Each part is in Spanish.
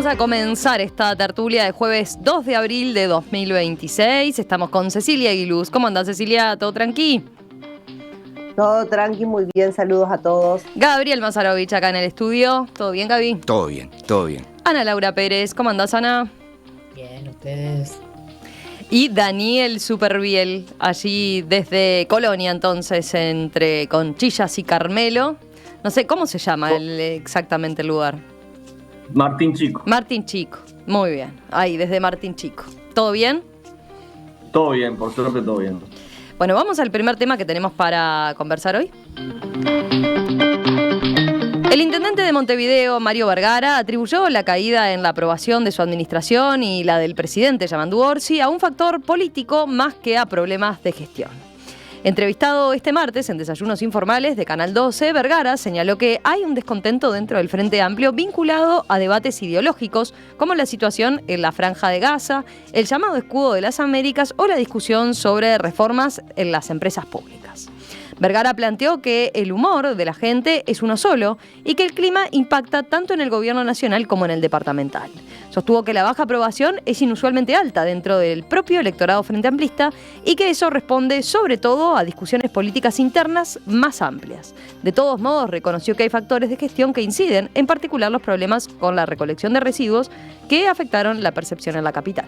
Vamos a comenzar esta tertulia de jueves 2 de abril de 2026. Estamos con Cecilia Aguiluz. ¿Cómo andás, Cecilia? ¿Todo tranqui? Todo tranqui, muy bien, saludos a todos. Gabriel Mazarovich acá en el estudio. ¿Todo bien, Gaby? Todo bien, todo bien. Ana Laura Pérez. ¿Cómo andás, Ana? Bien, ustedes. Y Daniel Superbiel, allí desde Colonia, entonces, entre Conchillas y Carmelo. No sé, ¿cómo se llama exactamente el lugar? Martín Chico. Martín Chico, muy bien. Ahí, desde Martín Chico. ¿Todo bien? Todo bien, por suerte todo bien. Bueno, vamos al primer tema que tenemos para conversar hoy. El intendente de Montevideo, Mario Vergara, atribuyó la caída en la aprobación de su administración y la del presidente Yamandu Orsi a un factor político más que a problemas de gestión. Entrevistado este martes en Desayunos Informales de Canal 12, Vergara señaló que hay un descontento dentro del Frente Amplio vinculado a debates ideológicos como la situación en la Franja de Gaza, el llamado escudo de las Américas o la discusión sobre reformas en las empresas públicas. Vergara planteó que el humor de la gente es uno solo y que el clima impacta tanto en el gobierno nacional como en el departamental. Sostuvo que la baja aprobación es inusualmente alta dentro del propio electorado frente amplista y que eso responde sobre todo a discusiones políticas internas más amplias. De todos modos, reconoció que hay factores de gestión que inciden, en particular los problemas con la recolección de residuos que afectaron la percepción en la capital.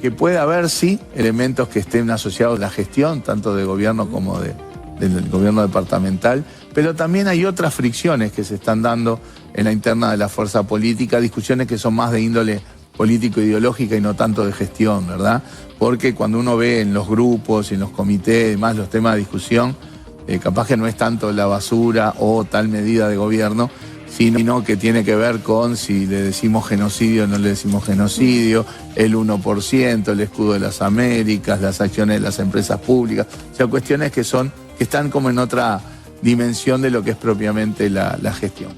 Que puede haber, sí, elementos que estén asociados a la gestión, tanto de gobierno como del gobierno departamental, pero también hay otras fricciones que se están dando en la interna de la fuerza política, discusiones que son más de índole político-ideológica y no tanto de gestión, ¿verdad? Porque cuando uno ve en los grupos y en los comités, demás, los temas de discusión, capaz que no es tanto la basura o tal medida de gobierno, sino que tiene que ver con si le decimos genocidio o no le decimos genocidio, el 1%, el escudo de las Américas, las acciones de las empresas públicas, o sea, cuestiones que están como en otra dimensión de lo que es propiamente la gestión.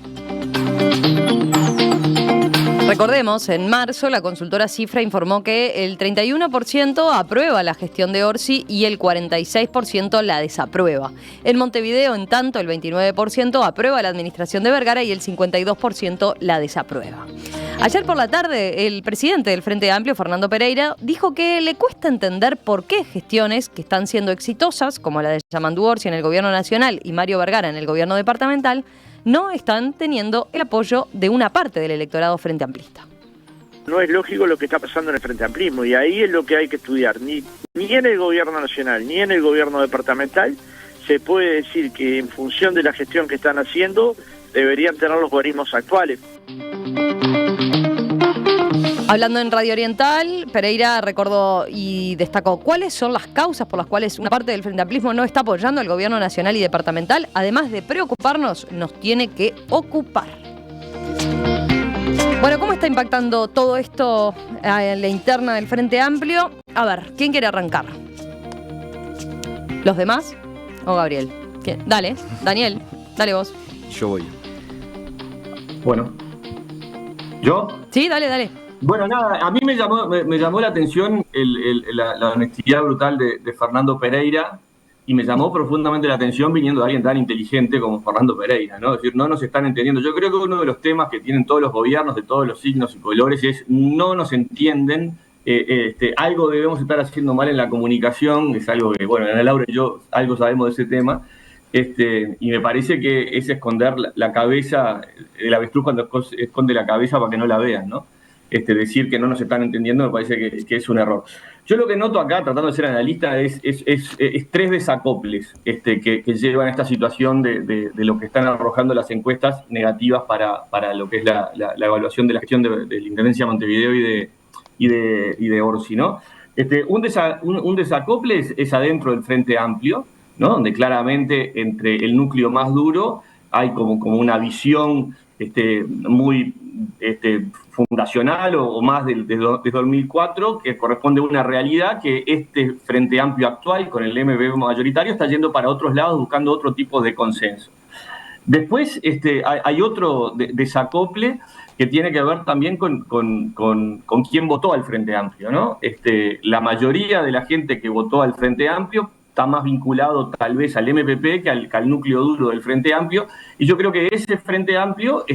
Recordemos, en marzo la consultora Cifra informó que el 31% aprueba la gestión de Orsi y el 46% la desaprueba. En Montevideo, en tanto, el 29% aprueba la administración de Vergara y el 52% la desaprueba. Ayer por la tarde, el presidente del Frente Amplio, Fernando Pereira, dijo que le cuesta entender por qué gestiones que están siendo exitosas, como la de Yamandu Orsi en el gobierno nacional y Mario Vergara en el gobierno departamental, no están teniendo el apoyo de una parte del electorado frente amplista. No es lógico lo que está pasando en el frente amplismo y ahí es lo que hay que estudiar. Ni en el gobierno nacional ni en el gobierno departamental se puede decir que en función de la gestión que están haciendo deberían tener los guarismos actuales. Hablando en Radio Oriental, Pereira recordó y destacó cuáles son las causas por las cuales una parte del Frente Amplismo no está apoyando al gobierno nacional y departamental. Además de preocuparnos, nos tiene que ocupar. Bueno, ¿cómo está impactando todo esto en la interna del Frente Amplio? A ver, ¿quién quiere arrancar? ¿Los demás o Gabriel? ¿Quién? Dale, Daniel, dale vos. Yo voy. Bueno. ¿Yo? Sí, dale. Bueno, nada, a mí me llamó la atención la honestidad brutal de Fernando Pereira y me llamó profundamente la atención viniendo de alguien tan inteligente como Fernando Pereira, ¿no? Es decir, no nos están entendiendo. Yo creo que uno de los temas que tienen todos los gobiernos de todos los signos y colores es no nos entienden, algo debemos estar haciendo mal en la comunicación, es algo que, bueno, Ana Laura y yo algo sabemos de ese tema, y me parece que es esconder la cabeza, el avestruz cuando esconde la cabeza para que no la vean, ¿no? Decir que no nos están entendiendo me parece que es un error. Yo lo que noto acá, tratando de ser analista, es tres desacoples que llevan a esta situación de lo que están arrojando las encuestas negativas para lo que es la evaluación de la gestión de la Intendencia de Montevideo y de Orsi, ¿no? Un desacople es adentro del Frente Amplio, ¿no? Donde claramente entre el núcleo más duro hay como una visión muy fundacional o más de 2004, que corresponde a una realidad que este Frente Amplio actual, con el MB mayoritario, está yendo para otros lados buscando otro tipo de consenso. Después hay otro desacople que tiene que ver también con quién votó al Frente Amplio, ¿no? La mayoría de la gente que votó al Frente Amplio está más vinculado tal vez al MPP que al núcleo duro del Frente Amplio, y yo creo que ese Frente Amplio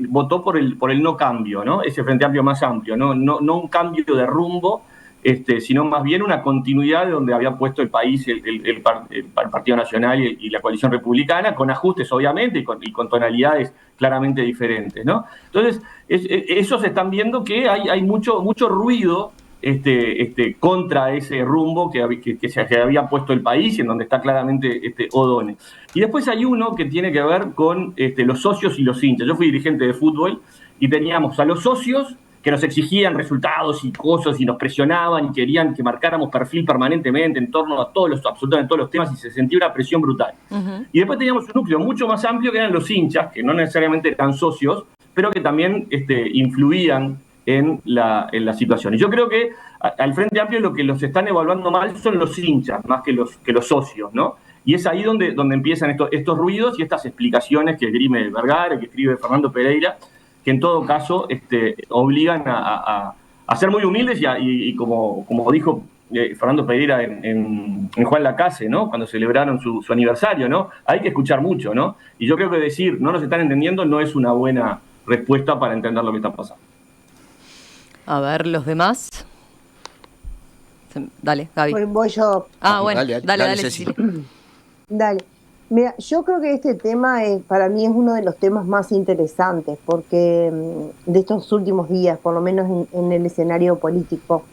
votó por el no cambio, ¿no? Ese Frente Amplio más amplio, no un cambio de rumbo, sino más bien una continuidad de donde había puesto el país el Partido Nacional y la coalición republicana, con ajustes obviamente y con tonalidades claramente diferentes, ¿no? Entonces, esos están viendo que hay mucho ruido contra ese rumbo que se había puesto el país y en donde está claramente O'Donnell. Y después hay uno que tiene que ver con los socios y los hinchas. Yo fui dirigente de fútbol y teníamos a los socios que nos exigían resultados y cosas y nos presionaban y querían que marcáramos perfil permanentemente en torno a absolutamente todos los temas, y se sentía una presión brutal. Uh-huh. Y después teníamos un núcleo mucho más amplio que eran los hinchas, que no necesariamente eran socios, pero que también influían en la situación. Y yo creo que al Frente Amplio lo que los están evaluando mal son los hinchas, más que los socios, ¿no? Y es ahí donde empiezan estos ruidos y estas explicaciones que esgrime Vergara, que escribe Fernando Pereira, que en todo caso obligan a ser muy humildes y como dijo Fernando Pereira en Juan Lacase, ¿no? Cuando celebraron su aniversario, ¿no? Hay que escuchar mucho, ¿no? Y yo creo que decir no nos están entendiendo no es una buena respuesta para entender lo que está pasando. A ver, los demás. Dale, Gaby. Voy yo. Bueno, dale, Cecilia. Dale. Mira, yo creo que este tema para mí es uno de los temas más interesantes, porque de estos últimos días, por lo menos en el escenario político,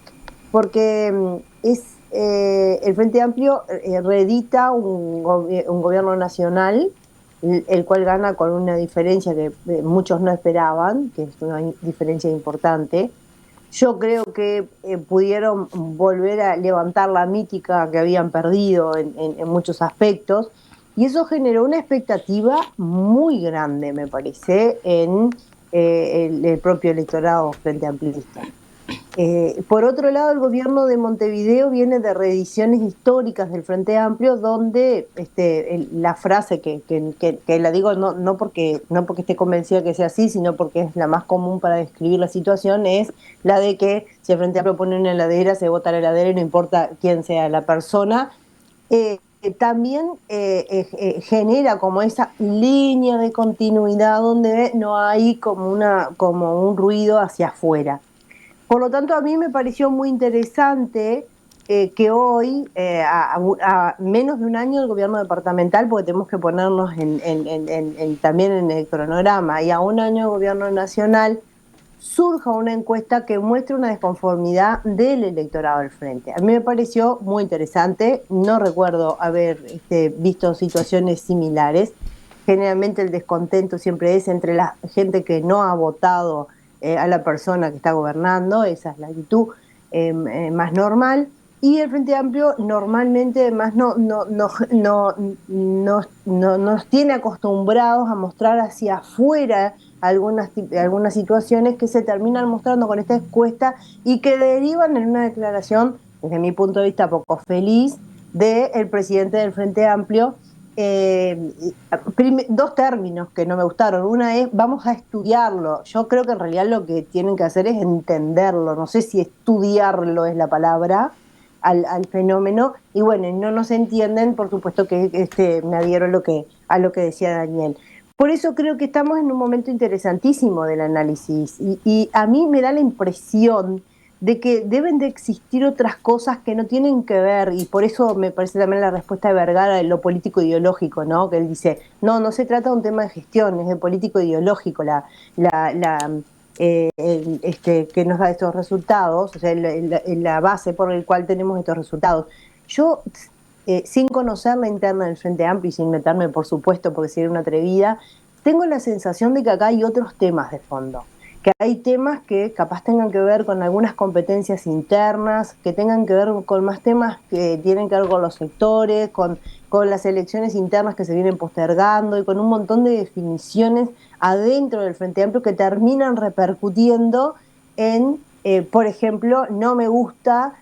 porque el Frente Amplio reedita un gobierno nacional, el cual gana con una diferencia que muchos no esperaban, que es una diferencia importante. Yo creo que pudieron volver a levantar la mítica que habían perdido en muchos aspectos, y eso generó una expectativa muy grande, me parece, en el propio electorado frente amplista. Por otro lado, el gobierno de Montevideo viene de reediciones históricas del Frente Amplio, donde la frase que la digo no porque esté convencida que sea así, sino porque es la más común para describir la situación, es la de que si el Frente Amplio pone una heladera, se vota la heladera y no importa quién sea la persona. También genera como esa línea de continuidad donde no hay como un ruido hacia afuera. Por lo tanto, a mí me pareció muy interesante que hoy, a menos de un año del gobierno departamental, porque tenemos que ponernos también en el cronograma, y a un año del gobierno nacional, surja una encuesta que muestre una desconformidad del electorado del Frente. A mí me pareció muy interesante, no recuerdo haber visto situaciones similares. Generalmente el descontento siempre es entre la gente que no ha votado a la persona que está gobernando, esa es la actitud más normal, y el Frente Amplio normalmente además nos tiene acostumbrados a mostrar hacia afuera algunas situaciones que se terminan mostrando con esta encuesta y que derivan en una declaración, desde mi punto de vista, poco feliz, del presidente del Frente Amplio. Dos términos que no me gustaron. Una es, vamos a estudiarlo. Yo creo que en realidad lo que tienen que hacer es entenderlo. No sé si estudiarlo es la palabra al fenómeno. Y bueno, no nos entienden, por supuesto que me adhiero a lo que decía Daniel. Por eso creo que estamos en un momento interesantísimo del análisis. Y a mí me da la impresión de que deben de existir otras cosas que no tienen que ver, y por eso me parece también la respuesta de Vergara de lo político-ideológico, ¿no? Que él dice, no se trata de un tema de gestión, es de político-ideológico que nos da estos resultados, o sea, la base por la cual tenemos estos resultados. Yo, sin conocer la interna del Frente Amplio y sin meterme, por supuesto, porque sería una atrevida, tengo la sensación de que acá hay otros temas de fondo, que hay temas que capaz tengan que ver con algunas competencias internas, que tengan que ver con más temas que tienen que ver con los sectores, con las elecciones internas que se vienen postergando y con un montón de definiciones adentro del Frente Amplio que terminan repercutiendo en, por ejemplo, no me gusta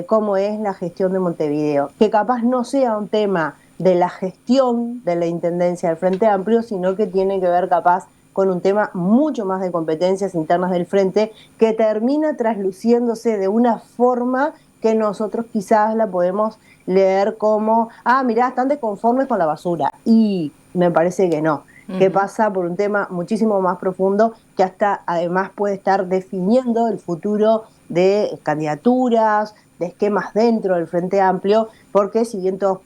cómo es la gestión de Montevideo, que capaz no sea un tema de la gestión de la Intendencia del Frente Amplio, sino que tiene que ver capaz con un tema mucho más de competencias internas del Frente, que termina trasluciéndose de una forma que nosotros quizás la podemos leer como, mirá, están desconformes con la basura. Y me parece que no, que pasa por un tema muchísimo más profundo que hasta además puede estar definiendo el futuro de candidaturas, de esquemas dentro del Frente Amplio, porque si bien todos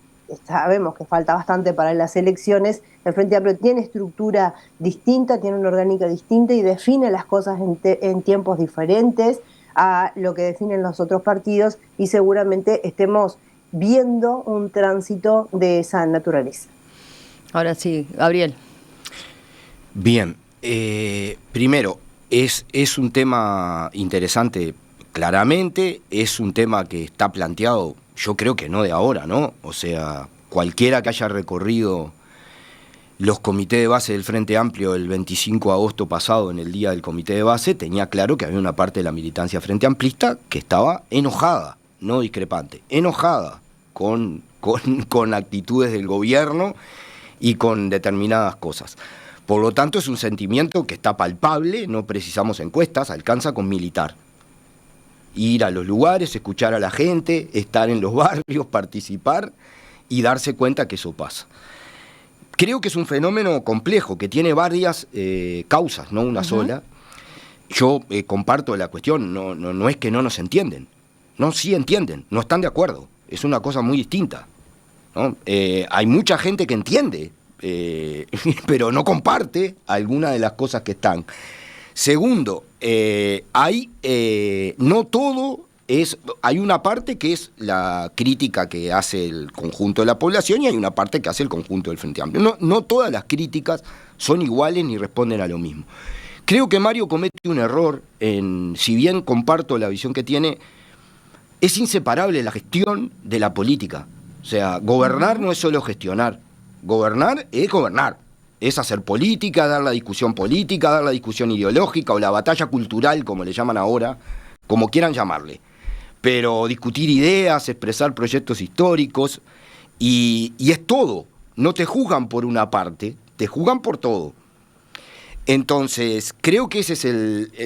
sabemos que falta bastante para las elecciones, el Frente Amplio tiene estructura distinta, tiene una orgánica distinta y define las cosas en tiempos diferentes a lo que definen los otros partidos, y seguramente estemos viendo un tránsito de esa naturaleza. Ahora sí, Gabriel. Bien, primero, es un tema interesante, claramente, es un tema que está planteado, yo creo que no de ahora, ¿no? O sea, cualquiera que haya recorrido los comités de base del Frente Amplio el 25 de agosto pasado, en el día del comité de base, tenía claro que había una parte de la militancia frente amplista que estaba enojada, no discrepante, enojada con actitudes del gobierno y con determinadas cosas. Por lo tanto, es un sentimiento que está palpable, no precisamos encuestas, alcanza con militar. Ir a los lugares, escuchar a la gente, estar en los barrios, participar y darse cuenta que eso pasa. Creo que es un fenómeno complejo, que tiene varias causas, no una sola. Yo comparto la cuestión, no es que no nos entienden. No, sí entienden, no están de acuerdo. Es una cosa muy distinta, ¿no? Hay mucha gente que entiende, pero no comparte alguna de las cosas que están. Segundo, no todo es... Hay una parte que es la crítica que hace el conjunto de la población y hay una parte que hace el conjunto del Frente Amplio. No todas las críticas son iguales ni responden a lo mismo. Creo que Mario comete un error si bien comparto la visión que tiene, es inseparable la gestión de la política. O sea, gobernar no es solo gestionar. Gobernar, es hacer política, dar la discusión política, dar la discusión ideológica o la batalla cultural, como le llaman ahora, como quieran llamarle. Pero discutir ideas, expresar proyectos históricos, y es todo. No te juzgan por una parte, te juzgan por todo. Entonces, creo que esa es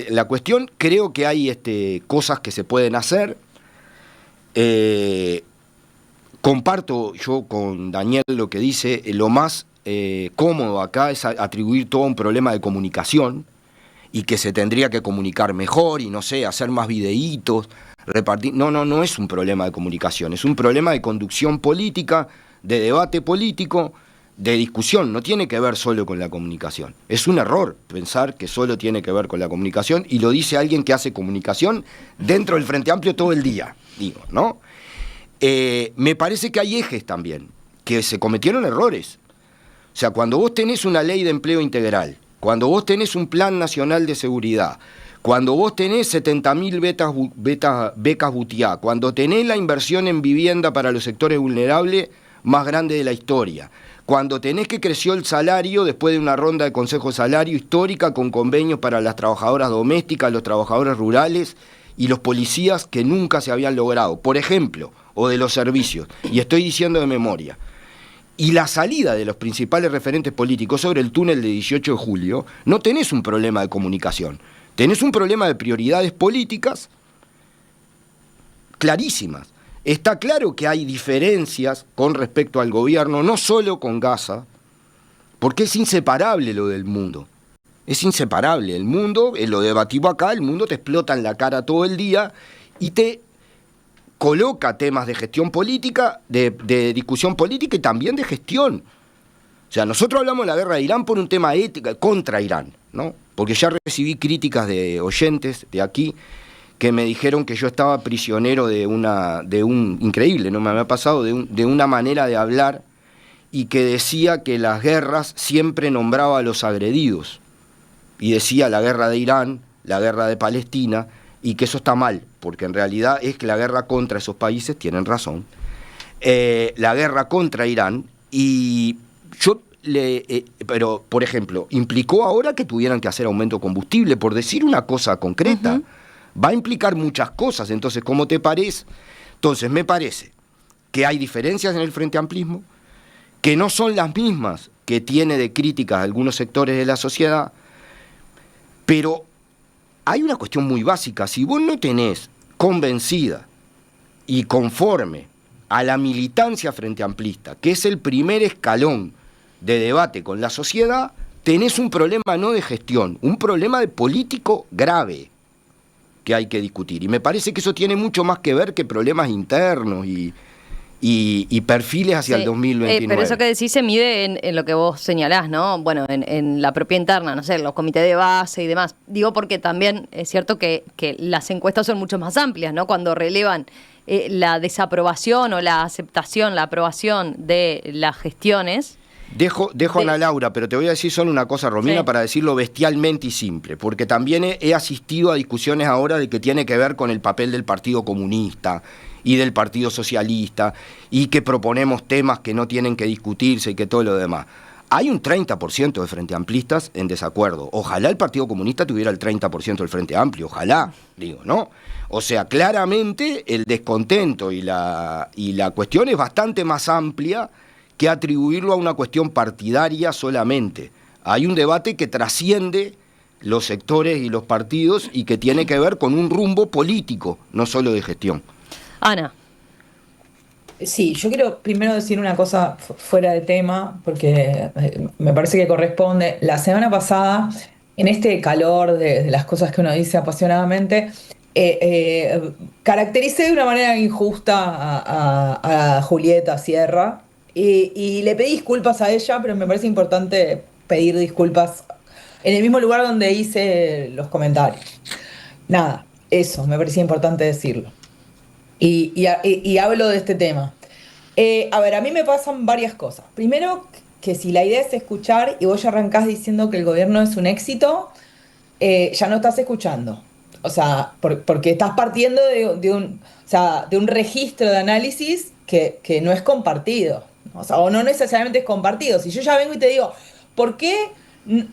la cuestión. Creo que hay cosas que se pueden hacer. Comparto yo con Daniel lo que dice, lo más cómodo acá es atribuir todo a un problema de comunicación y que se tendría que comunicar mejor y no sé, hacer más videitos, repartir. No es un problema de comunicación, es un problema de conducción política, de debate político, de discusión. No tiene que ver solo con la comunicación. Es un error pensar que solo tiene que ver con la comunicación, y lo dice alguien que hace comunicación dentro del Frente Amplio todo el día, digo, ¿no? Me parece que hay ejes también, que se cometieron errores. O sea, cuando vos tenés una ley de empleo integral, cuando vos tenés un plan nacional de seguridad, cuando vos tenés 70.000 becas Butiá, cuando tenés la inversión en vivienda para los sectores vulnerables más grande de la historia, cuando tenés que creció el salario después de una ronda de consejo de salario histórica con convenios para las trabajadoras domésticas, los trabajadores rurales y los policías que nunca se habían logrado, por ejemplo, o de los servicios, y estoy diciendo de memoria, y la salida de los principales referentes políticos sobre el túnel de 18 de julio, no tenés un problema de comunicación, tenés un problema de prioridades políticas clarísimas. Está claro que hay diferencias con respecto al gobierno, no solo con Gaza, porque es inseparable lo del mundo. Es inseparable. El mundo, lo debatimos acá, el mundo te explota en la cara todo el día y te coloca temas de gestión política, de discusión política y también de gestión. O sea, nosotros hablamos de la guerra de Irán por un tema ético, contra Irán, ¿no? Porque ya recibí críticas de oyentes de aquí que me dijeron que yo estaba prisionero de un increíble, no me había pasado, de una manera de hablar, y que decía que las guerras siempre nombraba a los agredidos. Y decía la guerra de Irán, la guerra de Palestina, y que eso está mal, porque en realidad es que la guerra contra esos países, tienen razón, la guerra contra Irán, y yo pero, por ejemplo, implicó ahora que tuvieran que hacer aumento de combustible, por decir una cosa concreta. Va a implicar muchas cosas. Entonces, ¿cómo te parece? Entonces, me parece que hay diferencias en el Frente Amplismo, que no son las mismas que tiene de críticas algunos sectores de la sociedad, pero hay una cuestión muy básica. Si vos no tenés convencida y conforme a la militancia frente amplista, que es el primer escalón de debate con la sociedad, tenés un problema no de gestión, un problema de político grave que hay que discutir. Y me parece que eso tiene mucho más que ver que problemas internos y perfiles hacia el 2029. Pero eso que decís se mide en lo que vos señalás, ¿no? Bueno, en la propia interna, no sé, los comités de base y demás. Digo porque también es cierto que las encuestas son mucho más amplias, ¿no? Cuando relevan la desaprobación o la aceptación, la aprobación de las gestiones. Dejo a Ana Laura, pero te voy a decir solo una cosa, Romina, para decirlo bestialmente y simple, porque también he asistido a discusiones ahora de que tiene que ver con el papel del Partido Comunista y del Partido Socialista, y que proponemos temas que no tienen que discutirse y que todo lo demás. Hay un 30% de Frente Amplistas en desacuerdo. Ojalá el Partido Comunista tuviera el 30% del Frente Amplio, ojalá, digo, ¿no? O sea, claramente el descontento y la cuestión es bastante más amplia que atribuirlo a una cuestión partidaria solamente. Hay un debate que trasciende los sectores y los partidos y que tiene que ver con un rumbo político, no solo de gestión. Ana. Sí, yo quiero primero decir una cosa fuera de tema, porque me parece que corresponde. La semana pasada, en este calor de las cosas que uno dice apasionadamente, caractericé de una manera injusta a Julieta Sierra y le pedí disculpas a ella, pero me parece importante pedir disculpas en el mismo lugar donde hice los comentarios. Nada, eso, me parecía importante decirlo. Y hablo de este tema. A ver, a mí me pasan varias cosas. Primero, que si la idea es escuchar y vos ya arrancás diciendo que el gobierno es un éxito, ya no estás escuchando. O sea, porque estás partiendo de un registro de análisis que no es compartido. O sea, o no necesariamente es compartido. Si yo ya vengo y te digo, ¿por qué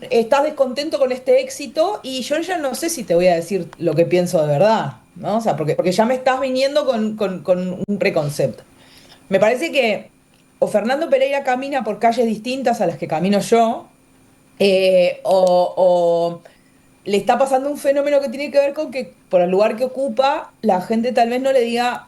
estás descontento con este éxito? Y yo ya no sé si te voy a decir lo que pienso de verdad, ¿no? O sea, porque ya me estás viniendo con un preconcepto. Me parece que o Fernando Pereira camina por calles distintas a las que camino yo, o le está pasando un fenómeno que tiene que ver con que por el lugar que ocupa, la gente tal vez no le diga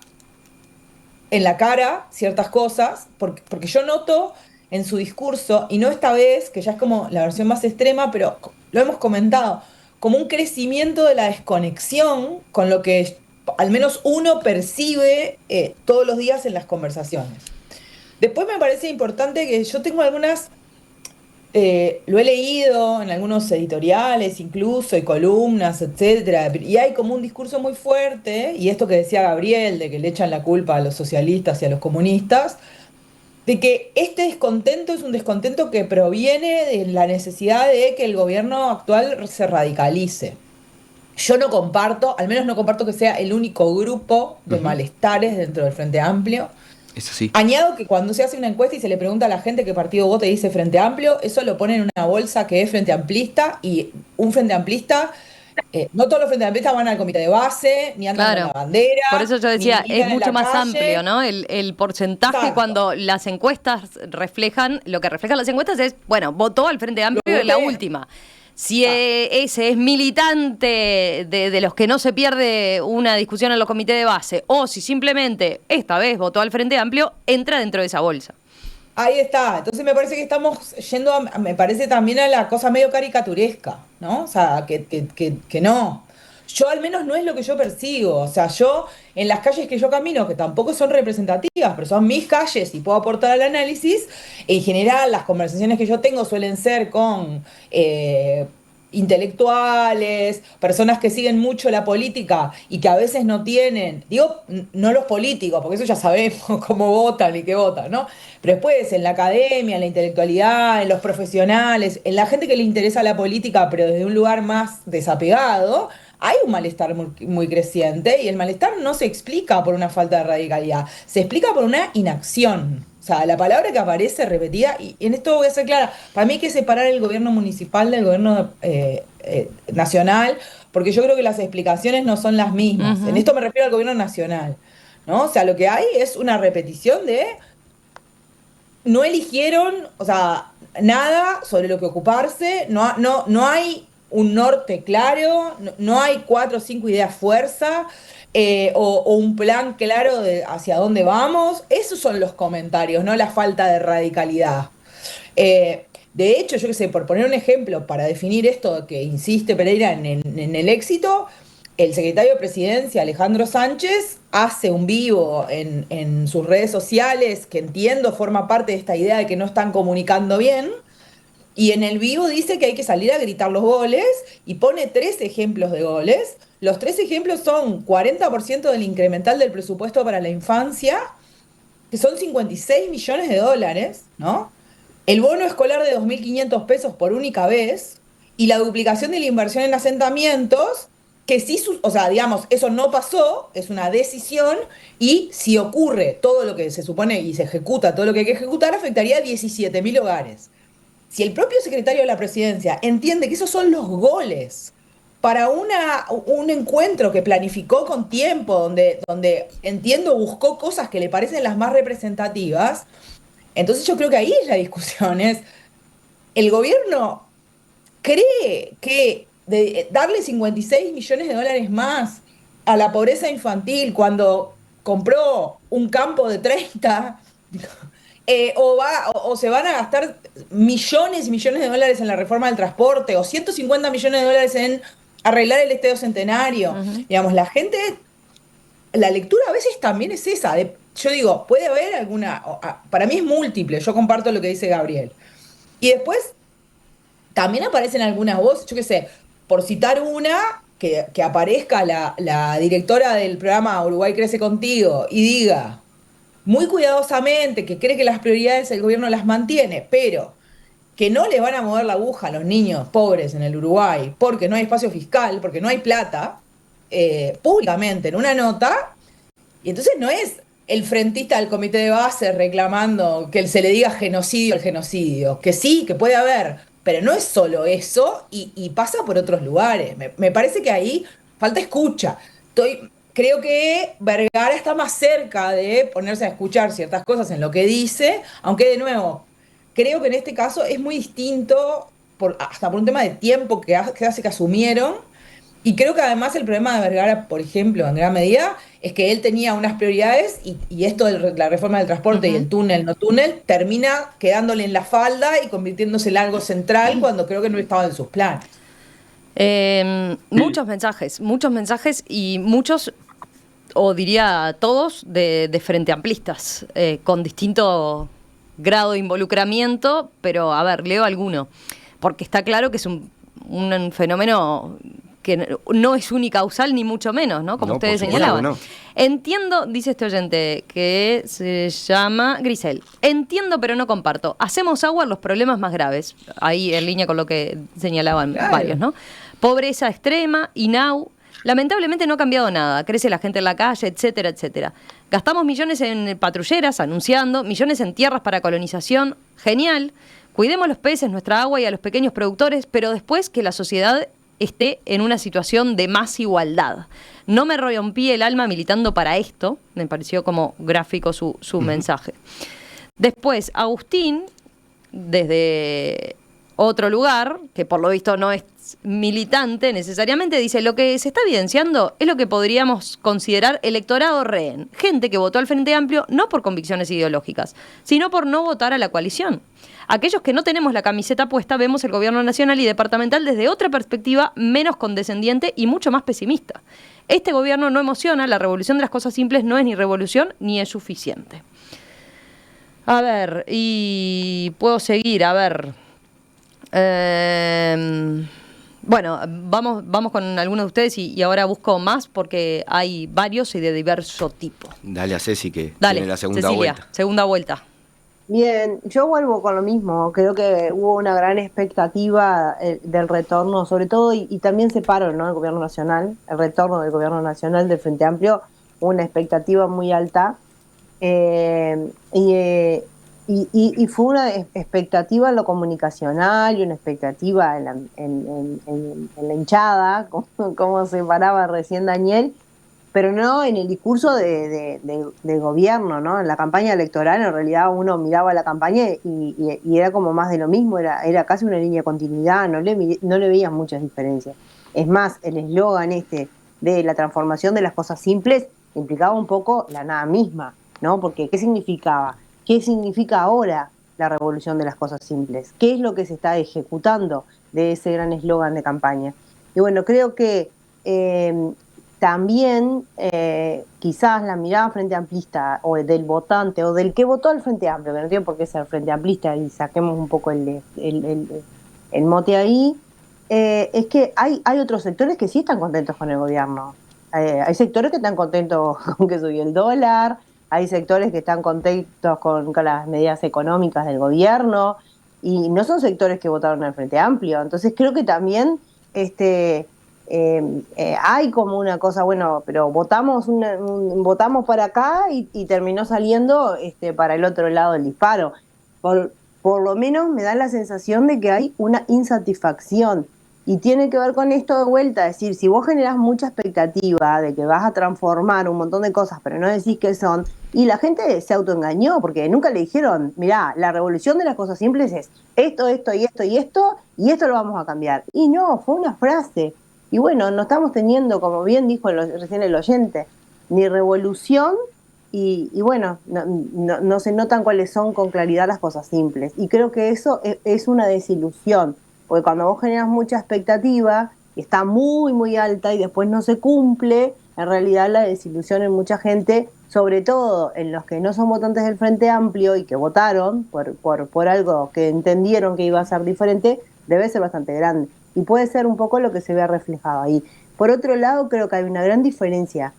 en la cara ciertas cosas, porque yo noto en su discurso, y no esta vez, que ya es como la versión más extrema, pero lo hemos comentado, como un crecimiento de la desconexión con lo que al menos uno percibe todos los días en las conversaciones. Después me parece importante que yo tengo algunas, lo he leído en algunos editoriales incluso, y columnas, etcétera, y hay como un discurso muy fuerte, y esto que decía Gabriel, de que le echan la culpa a los socialistas y a los comunistas, de que este descontento es un descontento que proviene de la necesidad de que el gobierno actual se radicalice. Yo no comparto, al menos no comparto que sea el único grupo de malestares dentro del Frente Amplio. Es así. Añado que cuando se hace una encuesta y se le pregunta a la gente qué partido vota y dice Frente Amplio, eso lo pone en una bolsa que es Frente Amplista, y un Frente Amplista, no todos los Frente Amplistas van al comité de base, ni andan con la bandera. Por eso yo decía, ni es mucho más calle. amplio, ¿no? El porcentaje. Exacto. Cuando las encuestas reflejan, lo que reflejan las encuestas es, bueno, votó al Frente Amplio en la última. Si ese es militante de los que no se pierde una discusión en los comités de base, o si simplemente esta vez votó al Frente Amplio, entra dentro de esa bolsa. Ahí está. Entonces me parece que estamos yendo, me parece también a la cosa medio caricaturesca, ¿no? O sea, que no. Yo al menos no es lo que yo percibo. O sea, yo en las calles que yo camino, que tampoco son representativas, pero son mis calles y puedo aportar al análisis, en general las conversaciones que yo tengo suelen ser con intelectuales, personas que siguen mucho la política y que a veces no tienen, digo, no los políticos, porque eso ya sabemos cómo votan y qué votan, ¿no? Pero después en la academia, en la intelectualidad, en los profesionales, en la gente que le interesa la política, pero desde un lugar más desapegado, hay un malestar muy creciente, y el malestar no se explica por una falta de radicalidad, se explica por una inacción. O sea, la palabra que aparece repetida, y en esto voy a ser clara, para mí hay que separar el gobierno municipal del gobierno nacional, porque yo creo que las explicaciones no son las mismas. En esto me refiero al gobierno nacional, ¿no? O sea, lo que hay es una repetición de no eligieron, o sea, nada sobre lo que ocuparse, no hay un norte claro, no hay 4 o 5 ideas fuerza, o un plan claro de hacia dónde vamos. Esos son los comentarios, no la falta de radicalidad. De hecho, yo qué sé, por poner un ejemplo, para definir esto que insiste Pereira en el éxito, el secretario de Presidencia, Alejandro Sánchez, hace un vivo en sus redes sociales, que entiendo forma parte de esta idea de que no están comunicando bien, y en el vivo dice que hay que salir a gritar los goles y pone 3 ejemplos de goles. Los 3 ejemplos son 40% del incremental del presupuesto para la infancia, que son 56 millones de dólares, ¿no? El bono escolar de 2.500 pesos por única vez y la duplicación de la inversión en asentamientos, que sí, o sea, digamos, eso no pasó, es una decisión, y si ocurre todo lo que se supone y se ejecuta todo lo que hay que ejecutar, afectaría a 17.000 hogares. Si el propio secretario de la Presidencia entiende que esos son los goles para un encuentro que planificó con tiempo, donde entiendo buscó cosas que le parecen las más representativas, entonces yo creo que ahí es la discusión, es, el gobierno cree que darle 56 millones de dólares más a la pobreza infantil cuando compró un campo de 30, o se van a gastar millones y millones de dólares en la reforma del transporte, o 150 millones de dólares en arreglar el Estadio Centenario. Digamos, la gente, la lectura a veces también es esa, yo digo, puede haber alguna, para mí es múltiple, yo comparto lo que dice Gabriel. Y después también aparecen algunas voces, yo qué sé, por citar una, que aparezca la directora del programa Uruguay Crece Contigo y diga muy cuidadosamente que cree que las prioridades el gobierno las mantiene, pero que no le van a mover la aguja a los niños pobres en el Uruguay porque no hay espacio fiscal, porque no hay plata, públicamente en una nota, y entonces no es el frentista del comité de base reclamando que se le diga genocidio al genocidio, que sí, que puede haber, pero no es solo eso, y pasa por otros lugares. Me parece que ahí falta escucha. Creo que Vergara está más cerca de ponerse a escuchar ciertas cosas en lo que dice, aunque de nuevo, creo que en este caso es muy distinto, hasta por un tema de tiempo que hace que asumieron, y creo que además el problema de Vergara, por ejemplo, en gran medida, es que él tenía unas prioridades y esto de la reforma del transporte y el túnel, no túnel, termina quedándole en la falda y convirtiéndose en algo central cuando creo que no estaba en sus planes. Muchos mensajes y muchos, o diría todos, de frente amplistas, con distinto grado de involucramiento, pero a ver, leo alguno, porque está claro que es un fenómeno que no es unicausal ni mucho menos, ¿no? Como ustedes señalaban. No. Entiendo, dice este oyente, que se llama Grisel, entiendo pero no comparto. Hacemos agua en los problemas más graves, ahí en línea con lo que señalaban varios, ¿no? Pobreza extrema, INAU, lamentablemente no ha cambiado nada, crece la gente en la calle, etcétera, etcétera. Gastamos millones en patrulleras, anunciando, millones en tierras para colonización, genial. Cuidemos los peces, nuestra agua y a los pequeños productores, pero después que la sociedad esté en una situación de más igualdad. No me rompí el alma militando para esto, me pareció como gráfico su mensaje. Después, Agustín, desde otro lugar, que por lo visto no es militante necesariamente, dice, lo que se está evidenciando es lo que podríamos considerar electorado rehén. Gente que votó al Frente Amplio no por convicciones ideológicas, sino por no votar a la coalición. Aquellos que no tenemos la camiseta puesta vemos el gobierno nacional y departamental desde otra perspectiva menos condescendiente y mucho más pesimista. Este gobierno no emociona, la revolución de las cosas simples no es ni revolución ni es suficiente. A ver, y puedo seguir, a ver. Bueno, vamos con algunos de ustedes y ahora busco más porque hay varios y de diverso tipo. Dale a Ceci que tiene la segunda Cecilia, vuelta. Segunda vuelta. Bien, yo vuelvo con lo mismo. Creo que hubo una gran expectativa del retorno, sobre todo, y también separo, ¿no?, el gobierno nacional, el retorno del gobierno nacional del Frente Amplio, una expectativa muy alta. Y fue una expectativa en lo comunicacional y una expectativa en la hinchada, como se paraba recién Daniel, pero no en el discurso de gobierno, ¿no? En la campaña electoral, en realidad uno miraba la campaña y era como más de lo mismo, era casi una línea de continuidad, no le veías muchas diferencias. Es más, el eslogan de la transformación de las cosas simples implicaba un poco la nada misma, ¿no? Porque ¿qué significaba? ¿Qué significa ahora la revolución de las cosas simples? ¿Qué es lo que se está ejecutando de ese gran eslogan de campaña? Y bueno, creo que también quizás la mirada frente amplista o del votante o del que votó al Frente Amplio, que no tiene por qué ser frente amplista, y saquemos un poco el mote ahí, es que hay otros sectores que sí están contentos con el gobierno. Hay sectores que están contentos con que subió el dólar, hay sectores que están contentos con las medidas económicas del gobierno, y no son sectores que votaron al Frente Amplio. Entonces creo que también hay como una cosa, bueno, pero votamos para acá y terminó saliendo para el otro lado del disparo. Por lo menos me da la sensación de que hay una insatisfacción. Y tiene que ver con esto de vuelta, es decir, si vos generás mucha expectativa de que vas a transformar un montón de cosas, pero no decís qué son, y la gente se autoengañó, porque nunca le dijeron, mirá, la revolución de las cosas simples es esto, esto y esto y esto, y esto lo vamos a cambiar. Y no, fue una frase. Y bueno, no estamos teniendo, como bien dijo recién el oyente, ni revolución, y bueno, no se notan cuáles son con claridad las cosas simples. Y creo que eso es una desilusión. Porque cuando vos generas mucha expectativa, y está muy, muy alta y después no se cumple, en realidad la desilusión en mucha gente, sobre todo en los que no son votantes del Frente Amplio y que votaron por algo que entendieron que iba a ser diferente, debe ser bastante grande. Y puede ser un poco lo que se ve reflejado ahí. Por otro lado, creo que hay una gran diferencia,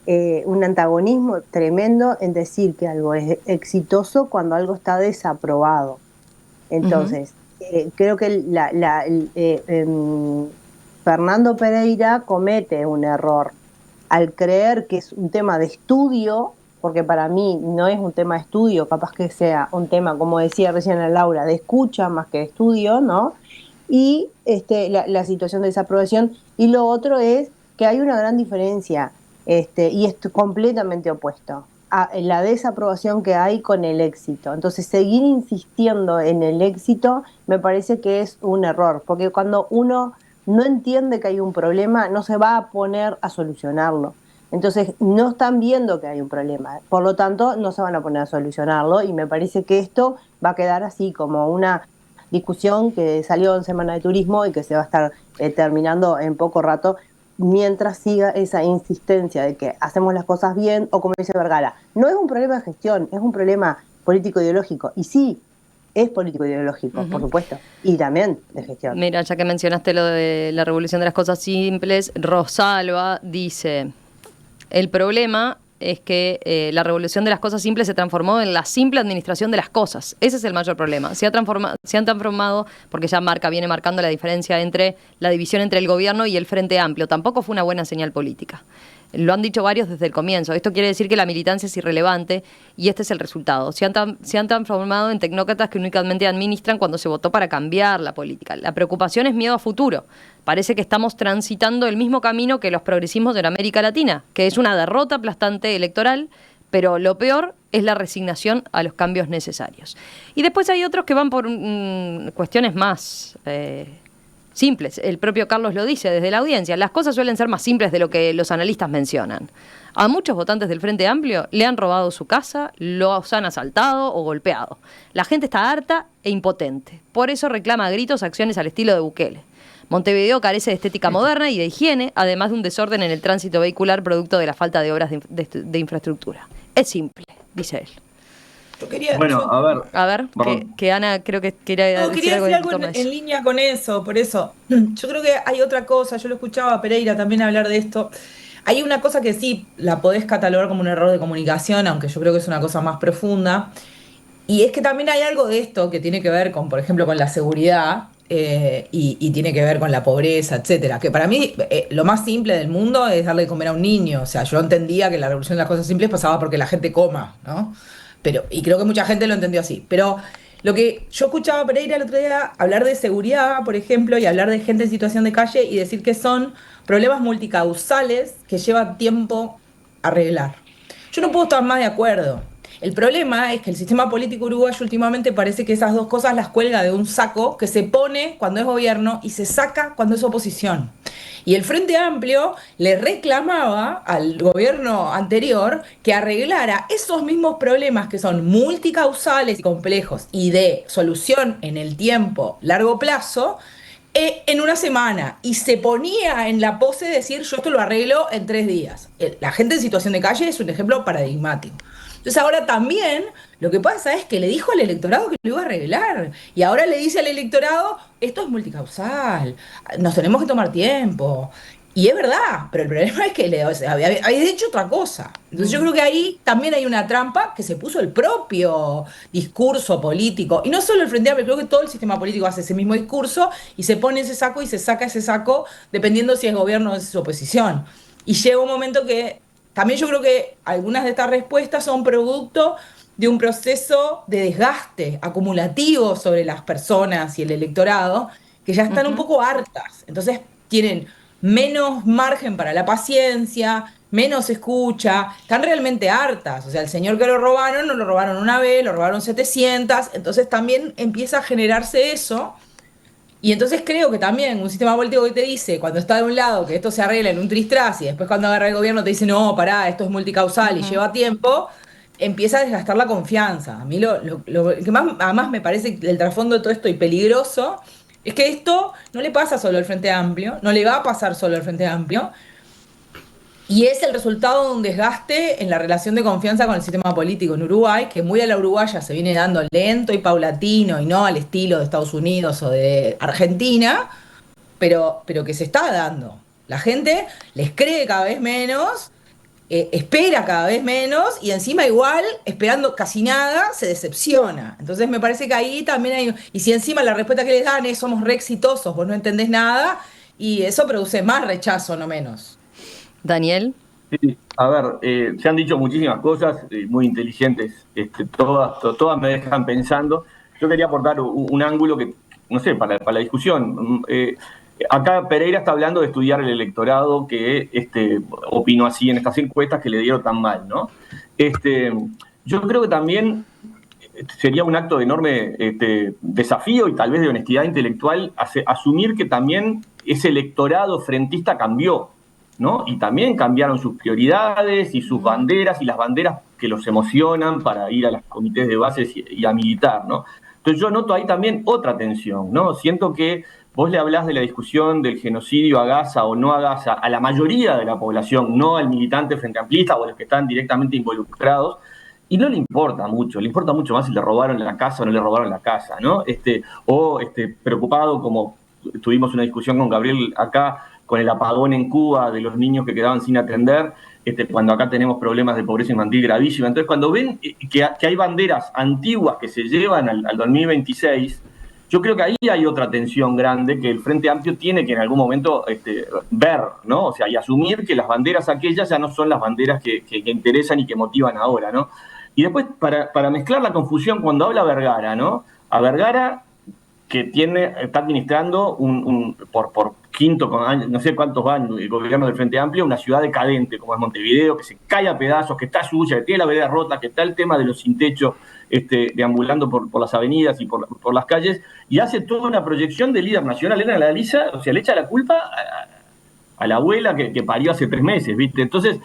un antagonismo tremendo en decir que algo es exitoso cuando algo está desaprobado. Entonces... creo que Fernando Pereira comete un error al creer que es un tema de estudio, porque para mí no es un tema de estudio, capaz que sea un tema, como decía recién Laura, de escucha más que de estudio, ¿no? Y la situación de desaprobación. Y lo otro es que hay una gran diferencia, y es completamente opuesto a la desaprobación que hay con el éxito. Entonces, seguir insistiendo en el éxito me parece que es un error, porque cuando uno no entiende que hay un problema, no se va a poner a solucionarlo. Entonces, no están viendo que hay un problema, por lo tanto, no se van a poner a solucionarlo, y me parece que esto va a quedar así como una discusión que salió en Semana de Turismo y que se va a estar terminando en poco rato, mientras siga esa insistencia de que hacemos las cosas bien, o como dice Vergara, no es un problema de gestión, es un problema político-ideológico. Y sí, es político-ideológico, por supuesto, y también de gestión. Mira, ya que mencionaste lo de la revolución de las cosas simples, Rosalba dice, el problema es que la revolución de las cosas simples se transformó en la simple administración de las cosas. Ese es el mayor problema. Se han transformado, porque ya viene marcando la diferencia entre la división entre el gobierno y el Frente Amplio. Tampoco fue una buena señal política. Lo han dicho varios desde el comienzo. Esto quiere decir que la militancia es irrelevante y este es el resultado. Se han transformado en tecnócratas que únicamente administran cuando se votó para cambiar la política. La preocupación es miedo a futuro. Parece que estamos transitando el mismo camino que los progresismos de América Latina, que es una derrota aplastante electoral, pero lo peor es la resignación a los cambios necesarios. Y después hay otros que van por cuestiones más simples. El propio Carlos lo dice desde la audiencia. Las cosas suelen ser más simples de lo que los analistas mencionan. A muchos votantes del Frente Amplio le han robado su casa, los han asaltado o golpeado. La gente está harta e impotente. Por eso reclama a gritos acciones al estilo de Bukele. Montevideo carece de estética moderna y de higiene, además de un desorden en el tránsito vehicular producto de la falta de obras de infraestructura. Es simple, dice él. Yo quería, a ver, que Ana creo que quería decir algo en línea con eso, por eso. Yo creo que hay otra cosa, yo lo escuchaba a Pereira también hablar de esto. Hay una cosa que sí la podés catalogar como un error de comunicación, aunque yo creo que es una cosa más profunda, y es que también hay algo de esto que tiene que ver con, por ejemplo, con la seguridad, y tiene que ver con la pobreza, etcétera. Que para mí lo más simple del mundo es darle de comer a un niño. O sea, yo entendía que la revolución de las cosas simples pasaba porque la gente coma, ¿no? Y creo que mucha gente lo entendió así. Pero lo que yo escuchaba a Pereira el otro día hablar de seguridad, por ejemplo, y hablar de gente en situación de calle y decir que son problemas multicausales que lleva tiempo arreglar. Yo no puedo estar más de acuerdo. El problema es que el sistema político uruguayo últimamente parece que esas dos cosas las cuelga de un saco que se pone cuando es gobierno y se saca cuando es oposición. Y el Frente Amplio le reclamaba al gobierno anterior que arreglara esos mismos problemas que son multicausales y complejos y de solución en el tiempo largo plazo en una semana. Y se ponía en la pose de decir, yo esto lo arreglo en 3 días. La gente en situación de calle es un ejemplo paradigmático. Entonces ahora también lo que pasa es que le dijo al electorado que lo iba a arreglar. Y ahora le dice al electorado, esto es multicausal, nos tenemos que tomar tiempo. Y es verdad, pero el problema es que había hecho otra cosa. Entonces yo creo que ahí también hay una trampa que se puso el propio discurso político. Y no solo el Frente Amplio, creo que todo el sistema político hace ese mismo discurso y se pone ese saco y se saca ese saco dependiendo si es gobierno o es oposición. Y llega un momento que también yo creo que algunas de estas respuestas son producto de un proceso de desgaste acumulativo sobre las personas y el electorado que ya están un poco hartas. Entonces tienen menos margen para la paciencia, menos escucha, están realmente hartas. O sea, el señor que lo robaron, no lo robaron una vez, lo robaron 700, entonces también empieza a generarse eso. Y entonces creo que también un sistema político que te dice, cuando está de un lado, que esto se arregla en un tristras, y después cuando agarra el gobierno te dice, no, pará, esto es multicausal y lleva tiempo, empieza a desgastar la confianza. A mí lo que más, además me parece el trasfondo de todo esto y peligroso, es que esto no le pasa solo al Frente Amplio, no le va a pasar solo al Frente Amplio, y es el resultado de un desgaste en la relación de confianza con el sistema político en Uruguay, que muy a la uruguaya se viene dando lento y paulatino, y no al estilo de Estados Unidos o de Argentina, pero que se está dando. La gente les cree cada vez menos, espera cada vez menos, y encima igual, esperando casi nada, se decepciona. Entonces me parece que ahí también hay... Y si encima la respuesta que les dan es somos re exitosos, vos no entendés nada, y eso produce más rechazo, no menos. Daniel. Sí, a ver, se han dicho muchísimas cosas muy inteligentes, todas me dejan pensando. Yo quería aportar un ángulo que, no sé, para la discusión. Acá Pereira está hablando de estudiar el electorado que opinó así en estas encuestas que le dieron tan mal, ¿no? Yo creo que también sería un acto de enorme desafío y tal vez de honestidad intelectual asumir que también ese electorado frentista cambió, ¿no? Y también cambiaron sus prioridades y sus banderas y las banderas que los emocionan para ir a los comités de bases y a militar, ¿no? Entonces yo noto ahí también otra tensión, ¿no? Siento que vos le hablás de la discusión del genocidio a Gaza o no a Gaza a la mayoría de la población, no al militante frente amplista o a los que están directamente involucrados, y no le importa mucho más si le robaron la casa o no le robaron la casa, ¿no? Preocupado, como tuvimos una discusión con Gabriel acá, con el apagón en Cuba de los niños que quedaban sin atender, cuando acá tenemos problemas de pobreza infantil gravísima. Entonces, cuando ven que hay banderas antiguas que se llevan al 2026, yo creo que ahí hay otra tensión grande que el Frente Amplio tiene que en algún momento ver, ¿no? O sea, y asumir que las banderas aquellas ya no son las banderas que interesan y que motivan ahora, ¿no? Y después, para mezclar la confusión, cuando habla Vergara, ¿no? A Vergara, que está administrando por quinto, no sé cuántos años, el gobierno del Frente Amplio, una ciudad decadente como es Montevideo, que se cae a pedazos, que está sucia, que tiene la vereda rota, que está el tema de los sin techo deambulando por las avenidas y por las calles, y hace toda una proyección de líder nacional. Él analiza, o sea, le echa la culpa a la abuela que parió hace 3 meses, ¿viste? Entonces,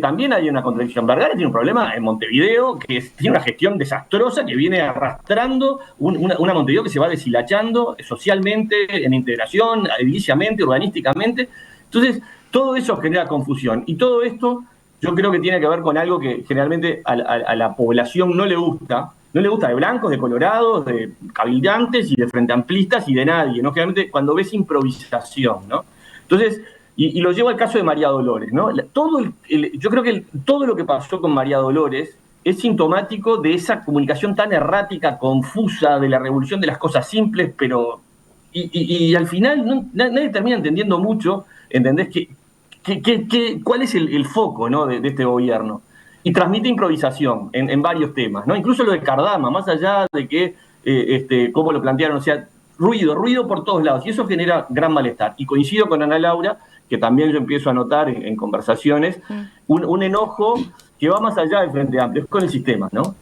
también hay una contradicción. Vergara tiene un problema en Montevideo, que tiene una gestión desastrosa que viene arrastrando una Montevideo que se va deshilachando socialmente, en integración, ediliciamente, urbanísticamente. Entonces, todo eso genera confusión. Y todo esto yo creo que tiene que ver con algo que generalmente a la población no le gusta. No le gusta de blancos, de colorados, de cabildantes y de frente amplistas y de nadie, ¿no? Generalmente cuando ves improvisación, ¿no? Entonces, y lo llevo al caso de María Dolores, ¿no? Yo creo que todo lo que pasó con María Dolores es sintomático de esa comunicación tan errática, confusa, de la revolución de las cosas simples, pero... Y al final nadie termina entendiendo mucho, ¿entendés? ¿Cuál es el foco, ¿no? de este gobierno? Y transmite improvisación en varios temas, ¿no? Incluso lo de Cardama, más allá de que, cómo lo plantearon, o sea, ruido por todos lados, y eso genera gran malestar. Y coincido con Ana Laura, que también yo empiezo a notar en conversaciones, un enojo que va más allá del Frente Amplio, es con el sistema, ¿no?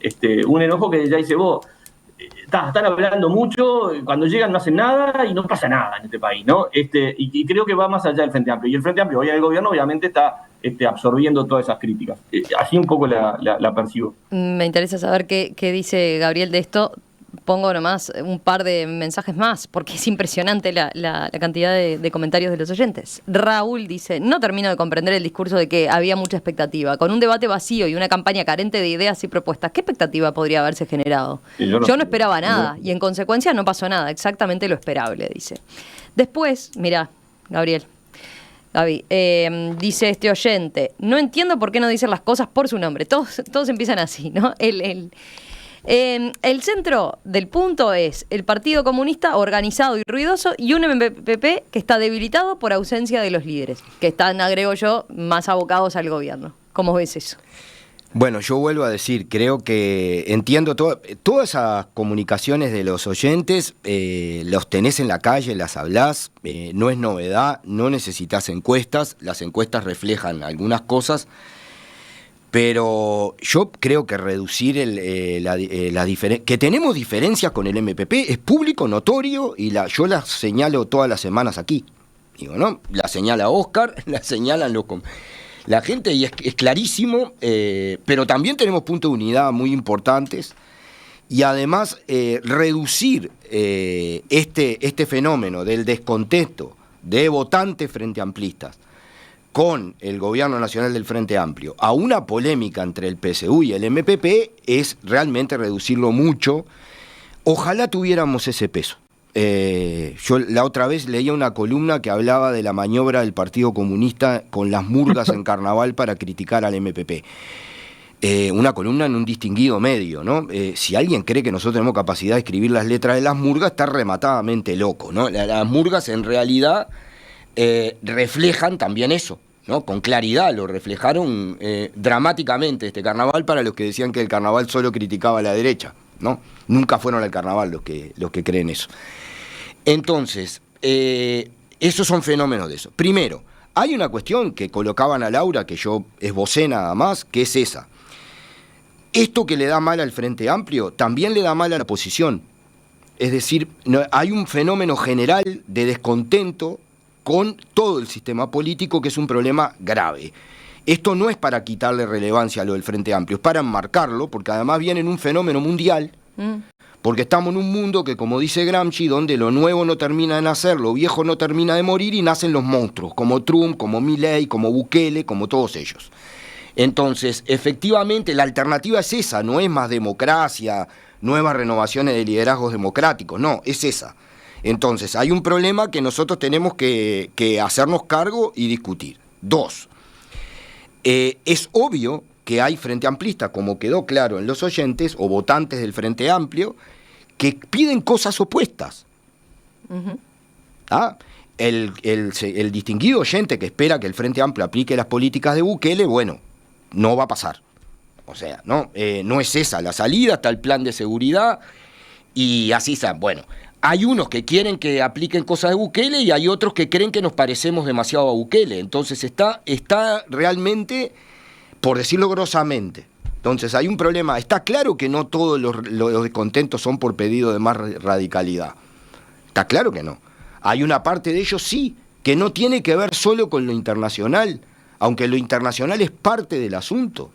Un enojo que ya dice vos, están hablando mucho, cuando llegan no hacen nada y no pasa nada en este país, ¿no? Y creo que va más allá del Frente Amplio. Y el Frente Amplio, hoy el gobierno, obviamente está absorbiendo todas esas críticas. Así un poco la percibo. Me interesa saber qué dice Gabriel de esto. Pongo nomás un par de mensajes más, porque es impresionante la cantidad de comentarios de los oyentes. Raúl dice, no termino de comprender el discurso de que había mucha expectativa. Con un debate vacío y una campaña carente de ideas y propuestas, ¿qué expectativa podría haberse generado? Yo no esperaba nada, y en consecuencia no pasó nada, exactamente lo esperable, dice. Después, mirá, Gabi, dice este oyente, no entiendo por qué no dicen las cosas por su nombre. Todos empiezan así, ¿no? El centro del punto es el Partido Comunista organizado y ruidoso y un MPP que está debilitado por ausencia de los líderes, que están, agrego yo, más abocados al gobierno. ¿Cómo ves eso? Bueno, yo vuelvo a decir, creo que entiendo todas esas comunicaciones de los oyentes, los tenés en la calle, las hablás, no es novedad, no necesitas encuestas, las encuestas reflejan algunas cosas. Pero yo creo que reducir que tenemos diferencias con el MPP es público, notorio, y yo las señalo todas las semanas aquí. Digo, ¿no? La señala Oscar, la señalan la gente, y es clarísimo, pero también tenemos puntos de unidad muy importantes. Y además, reducir este fenómeno del descontento de votantes frente amplistas con el gobierno nacional del Frente Amplio a una polémica entre el PSU y el MPP es realmente reducirlo mucho. Ojalá tuviéramos ese peso. Yo la otra vez leía una columna que hablaba de la maniobra del Partido Comunista con las murgas en carnaval para criticar al MPP. Una columna en un distinguido medio, ¿no? Si alguien cree que nosotros tenemos capacidad de escribir las letras de las murgas, está rematadamente loco, ¿no? Las murgas en realidad reflejan también eso, ¿no? Con claridad lo reflejaron dramáticamente este carnaval para los que decían que el carnaval solo criticaba a la derecha, ¿no? Nunca fueron al carnaval los que creen eso. Entonces, esos son fenómenos de eso. Primero, hay una cuestión que colocaban a Laura, que yo esbocé nada más, que es esa. Esto que le da mal al Frente Amplio también le da mal a la oposición. Es decir, hay un fenómeno general de descontento con todo el sistema político, que es un problema grave. Esto no es para quitarle relevancia a lo del Frente Amplio, es para enmarcarlo, porque además viene en un fenómeno mundial, porque estamos en un mundo que, como dice Gramsci, donde lo nuevo no termina de nacer, lo viejo no termina de morir, y nacen los monstruos, como Trump, como Milei, como Bukele, como todos ellos. Entonces, efectivamente, la alternativa es esa, no es más democracia, nuevas renovaciones de liderazgos democráticos, no, es esa. Entonces, hay un problema que nosotros tenemos que hacernos cargo y discutir. 2, es obvio que hay Frente Amplista, como quedó claro en los oyentes, o votantes del Frente Amplio, que piden cosas opuestas. ¿Ah? El distinguido oyente que espera que el Frente Amplio aplique las políticas de Bukele, bueno, no va a pasar. O sea, no es esa la salida, está el plan de seguridad, y así está. Bueno, hay unos que quieren que apliquen cosas de Bukele y hay otros que creen que nos parecemos demasiado a Bukele. Entonces está realmente, por decirlo grosamente, entonces hay un problema. Está claro que no todos los descontentos son por pedido de más radicalidad. Está claro que no. Hay una parte de ellos sí, que no tiene que ver solo con lo internacional, aunque lo internacional es parte del asunto.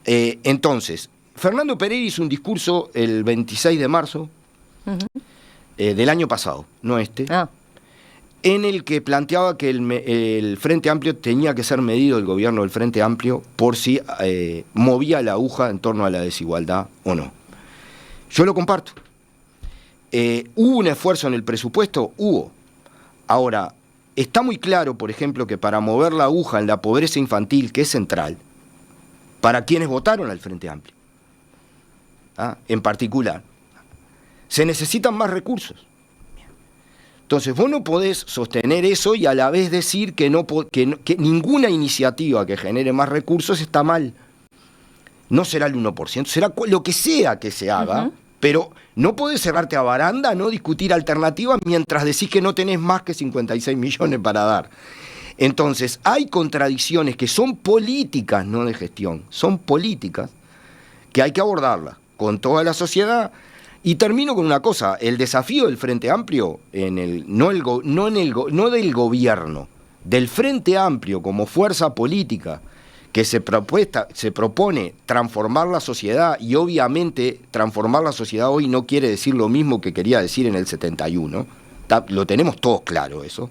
Entonces, Fernando Pereira hizo un discurso el 26 de marzo, del año pasado, no en el que planteaba que el Frente Amplio tenía que ser medido, el gobierno del Frente Amplio, por si movía la aguja en torno a la desigualdad o no. Yo lo comparto. ¿Hubo un esfuerzo en el presupuesto? Hubo. Ahora, está muy claro, por ejemplo, que para mover la aguja en la pobreza infantil, que es central, para quienes votaron al Frente Amplio, en particular, se necesitan más recursos. Entonces vos no podés sostener eso y a la vez decir que ninguna iniciativa que genere más recursos está mal. No será el 1%, será lo que sea que se haga, pero no podés cerrarte a baranda, no discutir alternativas mientras decís que no tenés más que 56 millones para dar. Entonces hay contradicciones que son políticas, no de gestión, son políticas que hay que abordarlas con toda la sociedad. Y termino con una cosa, el desafío del Frente Amplio, no del gobierno, del Frente Amplio como fuerza política que se propone transformar la sociedad, y obviamente transformar la sociedad hoy no quiere decir lo mismo que quería decir en el 71, lo tenemos todos claro eso,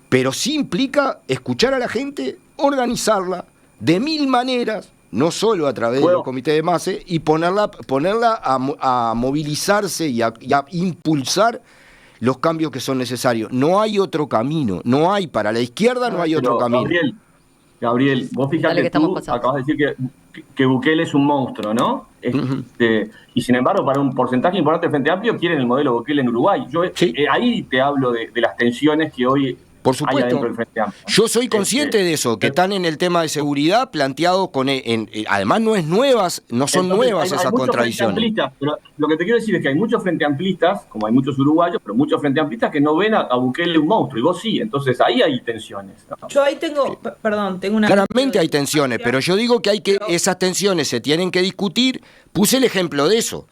pero sí implica escuchar a la gente, organizarla de 1000 maneras, no solo a través de los comités de masa, y ponerla a movilizarse y a impulsar los cambios que son necesarios. No hay otro camino, no hay, para la izquierda no hay otro camino. Gabriel, vos fijate que tú acabas de decir que Bukele es un monstruo, ¿no? Y sin embargo, para un porcentaje importante del Frente Amplio quieren el modelo Bukele en Uruguay. Yo ahí te hablo de las tensiones que hoy por supuesto, yo soy consciente de eso, que están en el tema de seguridad planteados con... además no son nuevas esas contradicciones. Pero lo que te quiero decir es que hay muchos frente amplistas, como hay muchos uruguayos, pero muchos frente amplistas que no ven a Bukele un monstruo, y vos sí, entonces ahí hay tensiones, ¿no? Yo ahí tengo una... Claramente hay tensiones, pero yo digo que esas tensiones se tienen que discutir. Puse el ejemplo de eso.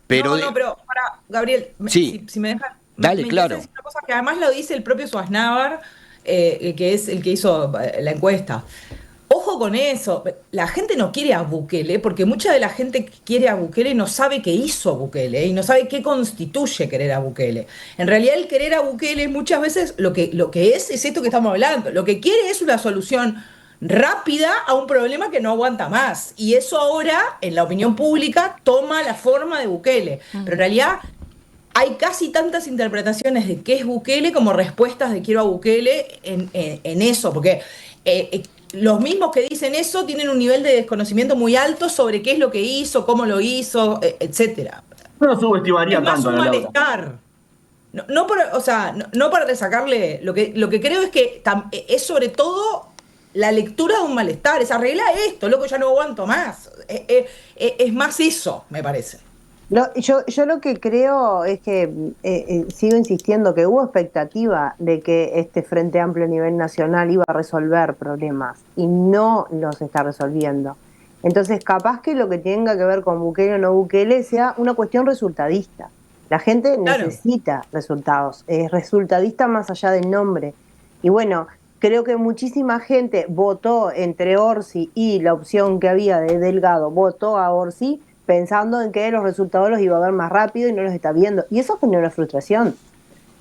Pero pero para, Gabriel, si me dejan... Dale, claro. Decir una cosa que además lo dice el propio Schwarzenegger, que es el que hizo la encuesta. Ojo con eso, la gente no quiere a Bukele, porque mucha de la gente que quiere a Bukele no sabe qué hizo Bukele y no sabe qué constituye querer a Bukele. En realidad el querer a Bukele muchas veces lo que es esto que estamos hablando. Lo que quiere es una solución rápida a un problema que no aguanta más. Y eso ahora, en la opinión pública, toma la forma de Bukele. Pero en realidad... hay casi tantas interpretaciones de qué es Bukele como respuestas de quiero a Bukele en eso, porque los mismos que dicen eso tienen un nivel de desconocimiento muy alto sobre qué es lo que hizo, cómo lo hizo, etcétera. No subestimaría tanto un malestar. No para resacarle, lo que creo es que es sobre todo la lectura de un malestar, es arregla esto, loco, ya no aguanto más. Es más eso, me parece. Yo lo que creo es que sigo insistiendo que hubo expectativa de que este Frente Amplio a nivel nacional iba a resolver problemas y no los está resolviendo. Entonces capaz que lo que tenga que ver con Bukele o no Bukele sea una cuestión resultadista. La gente necesita resultados, es resultadista más allá del nombre. Y bueno, creo que muchísima gente votó entre Orsi y la opción que había de Delgado, votó a Orsi pensando en que los resultados los iba a ver más rápido y no los está viendo. Y eso genera frustración,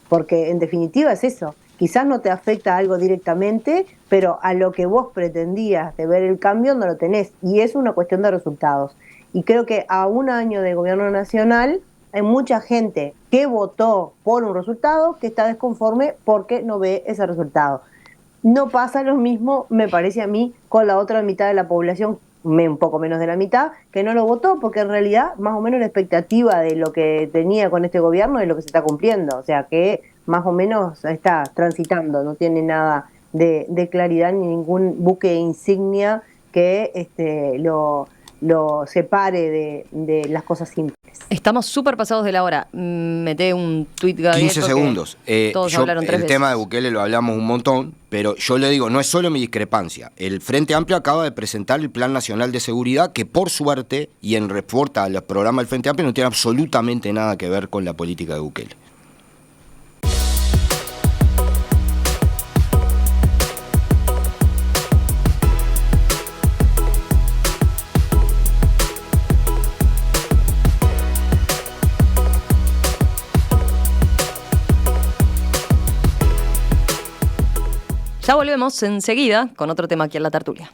porque en definitiva es eso. Quizás no te afecta algo directamente, pero a lo que vos pretendías de ver el cambio no lo tenés. Y es una cuestión de resultados. Y creo que a un año de gobierno nacional hay mucha gente que votó por un resultado que está desconforme porque no ve ese resultado. No pasa lo mismo, me parece a mí, con la otra mitad de la población, un poco menos de la mitad, que no lo votó, porque en realidad más o menos la expectativa de lo que tenía con este gobierno es lo que se está cumpliendo, o sea que más o menos está transitando, no tiene nada de claridad ni ningún buque insignia que lo separe de las cosas simples. Estamos súper pasados de la hora. Mete un tuit, Gabriel. 15 segundos. Todos hablaron 3 veces. El tema de Bukele lo hablamos un montón, pero yo le digo, no es solo mi discrepancia. El Frente Amplio acaba de presentar el Plan Nacional de Seguridad, que por suerte, y en respuesta al programa del Frente Amplio, no tiene absolutamente nada que ver con la política de Bukele. Ya volvemos enseguida con otro tema aquí en La Tertulia.